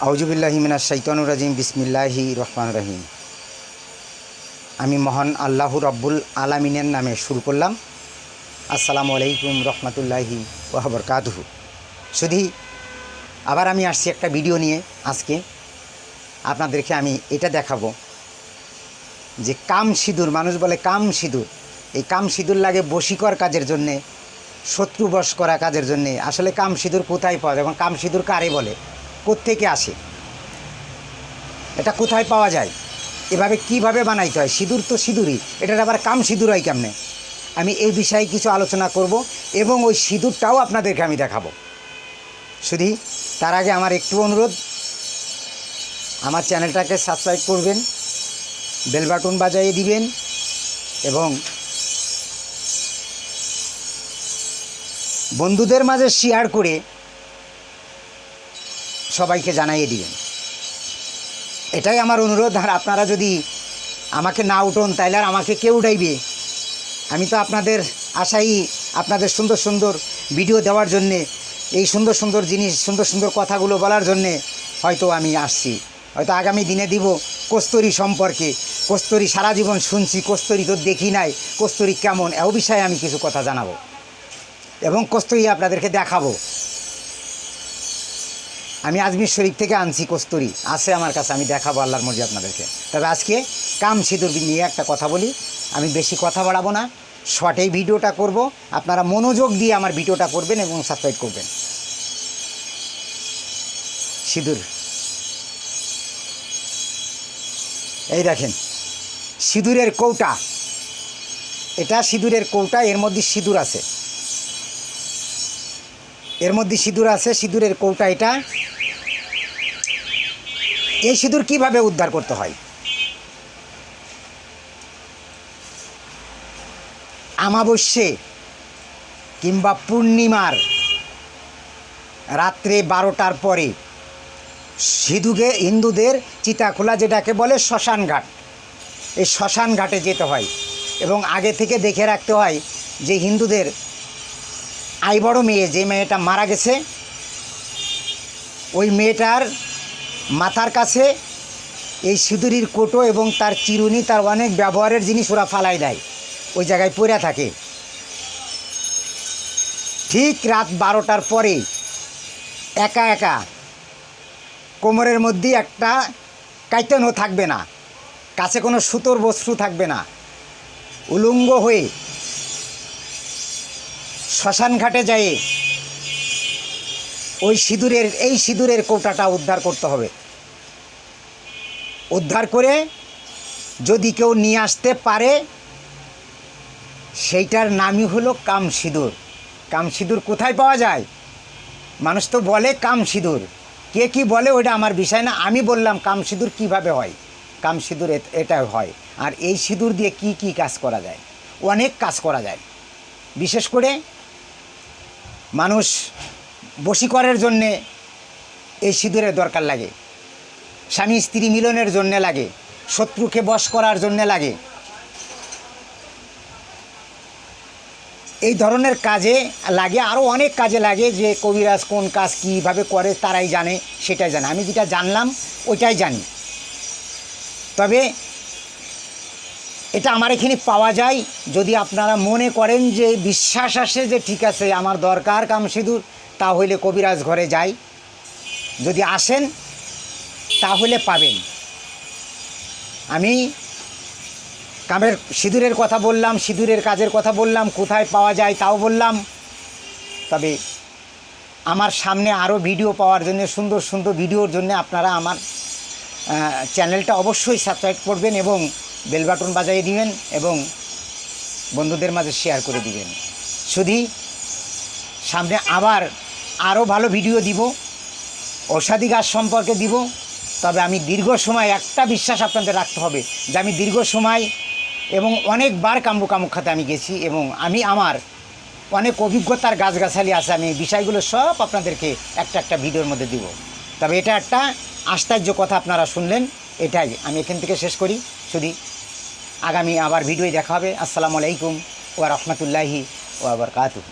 আউযুবিল্লাহি মিনাশ শাইতানির রাজিম বিসমিল্লাহির রহমানির রহিম। আমি মহান আল্লাহ রব্বুল আলামিনের নামে শুরু করলাম। আসসালামু আলাইকুম রহমতুল্লাহি ওয়া বারাকাতুহু। শুধু আবার আমি আসছি একটা ভিডিও নিয়ে। আজকে আপনাদেরকে আমি এটা দেখাবো যে কাম সিঁদুর, মানুষ বলে কাম সিঁদুর, এই কাম সিঁদুর লাগে বশীকর কাজের জন্যে, শত্রু বশ করা কাজের জন্যে। আসলে কাম সিঁদুর কোথায় পাওয়া যায় এবং কাম সিঁদুর কারে বলে, কোত্থেকে আসে, এটা কোথায় পাওয়া যায়, এভাবে কিভাবে বানাইতে হয়? সিঁদুর তো সিঁদুরই, এটার আবার কাম সিঁদুর হয় কেমনে? আমি এই বিষয়ে কিছু আলোচনা করব এবং ওই সিঁদুরটাও আপনাদেরকে আমি দেখাবো। শুধু তার আগে আমার একটু অনুরোধ, আমার চ্যানেলটাকে সাবস্ক্রাইব করবেন, বেল বাটন বাজিয়ে দিবেন এবং বন্ধুদের মাঝে শেয়ার করে সবাইকে জানিয়ে দিবেন, এটাই আমার অনুরোধ। আর আপনারা যদি আমাকে না উঠোন তাইলে আর আমাকে কে উঠাইবে? আমি তো আপনাদের আশাই, আপনাদের সুন্দর সুন্দর ভিডিও দেওয়ার জন্যে, এই সুন্দর সুন্দর জিনিস, সুন্দর সুন্দর কথাগুলো বলার জন্যে হয়তো আমি আসছি। হয়তো আগামী দিনে দিব কস্তুরী সম্পর্কে। কস্তুরী সারা জীবন শুনছি, কস্তুরী তো দেখি নাই, কস্তুরী কেমন, এও বিষয়ে আমি কিছু কথা জানাবো এবং কস্তুরী আপনাদেরকে দেখাবো। আমি আজমির শরীফ থেকে আনছি, কস্তুরী আছে আমার কাছে, আমি দেখাবো আল্লাহর মর্জি আপনাদেরকে। তবে আজকে কাম সিঁদুর নিয়ে একটা কথা বলি। আমি বেশি কথা বাড়াবো না, শর্টেই ভিডিওটা করব। আপনারা মনোযোগ দিয়ে আমার ভিডিওটা করবেন এবং সাবস্ক্রাইব করবেন। সিঁদুর, এই দেখেন সিঁদুরের কৌটা, এটা সিঁদুরের কৌটা, এর মধ্যে সিঁদুর আছে, এর মধ্যে সিঁদুর আছে, সিঁদুরের কৌটা এটা। এই সিঁদুর কিভাবে উদ্ধার করতে হয়? অমাবস্যে কিংবা পূর্ণিমার রাত্রে 12টার পরে হিন্দুদের চিতাখোলা, যেটাকে বলে শ্মশান ঘাট, এই শ্মশান ঘাটে যেতে হয় এবং আগে থেকে দেখে রাখতে হয় যে হিন্দুদের আই বড় মেয়ে, যে মেয়েটা মারা গেছে, ওই মেয়েটার মাথার কাছে এই সিঁদুরির কোটো এবং তার চিরুনি, তার অনেক ব্যবহারের জিনিস ওরা ফালাই দেয়, ওই জায়গায় পড়ে থাকে। ঠিক রাত 12টার পরে একা একা কোমরের মধ্যে একটা কাইতেনও থাকবে না, কাছে কোনো সুতোর বস্ত্র থাকবে না, উলঙ্গ হয়ে শ্মশান ঘাটে যায় ওই সিঁদুরের কৌটাটা উদ্ধার করতে হবে। উদ্ধার করে যদি কেউ নিয়ে আসতে পারে, সেইটার নামই হলো কাম সিঁদুর। কাম সিঁদুর কোথায় পাওয়া যায়? মানুষ তো বলে কাম সিঁদুর, কে কি বলে ওইটা আমার বিষয় না। আমি বললাম কাম সিঁদুর কীভাবে হয়। কাম সিঁদুর এটা হয়। আর এই সিঁদুর দিয়ে কি কি কাজ করা যায়? অনেক কাজ করা যায়। বিশেষ করে মানুষ বশীকরের জন্যে এই সিঁদুরের দরকার লাগে, স্বামী স্ত্রী মিলনের জন্যে লাগে, শত্রুকে বশ করার জন্যে লাগে। এই ধরনের কাজে লাগে, আরও অনেক কাজে লাগে। যে কবিরাজ কোন কাজ কীভাবে করে তারাই জানে, সেটাই জানে। আমি যেটা জানলাম ওইটাই জানি। তবে এটা আমার এখানে পাওয়া যায়। যদি আপনারা মনে করেন যে বিশ্বাস আসে যে ঠিক আছে আমার দরকার কাম সিঁদুর, তাহলে কবিরাজ ঘরে যাই, যদি আসেন তাহলে পাবেন। আমি কামের সিঁদুরের কথা বললাম, সিঁদুরের কাজের কথা বললাম, কোথায় পাওয়া যায় তাও বললাম। তবে আমার সামনে আরও ভিডিও পাওয়ার জন্য, সুন্দর সুন্দর ভিডিওর জন্য আপনারা আমার চ্যানেলটা অবশ্যই সাবস্ক্রাইব করবেন এবং বেল বাটন বাজিয়ে দিবেন এবং বন্ধুদের মাঝে শেয়ার করে দিবেন। শুধু সামনে আবার আরও ভালো ভিডিও দিব, ঔষধি গাছ সম্পর্কে দিব। তবে আমি দীর্ঘ সময়, একটা বিশ্বাস আপনাদের রাখতে হবে যে আমি দীর্ঘ সময় এবং অনেকবার কামরুকামুখাতে আমি গেছি এবং আমি আমার অনেক অভিজ্ঞতার গাছগাছালি আছে। আমি এই বিষয়গুলো সব আপনাদেরকে একটা একটা ভিডিওর মধ্যে দিব। তবে এটা একটা আশ্চর্য কথা আপনারা শুনলেন, এটাই আমি এখান থেকে শেষ করি। শুধু আগামী আবার ভিডিওয় দেখা হবে। আসসালামু আলাইকুম ওয়া রাহমাতুল্লাহি ওয়া বারাকাতুহু।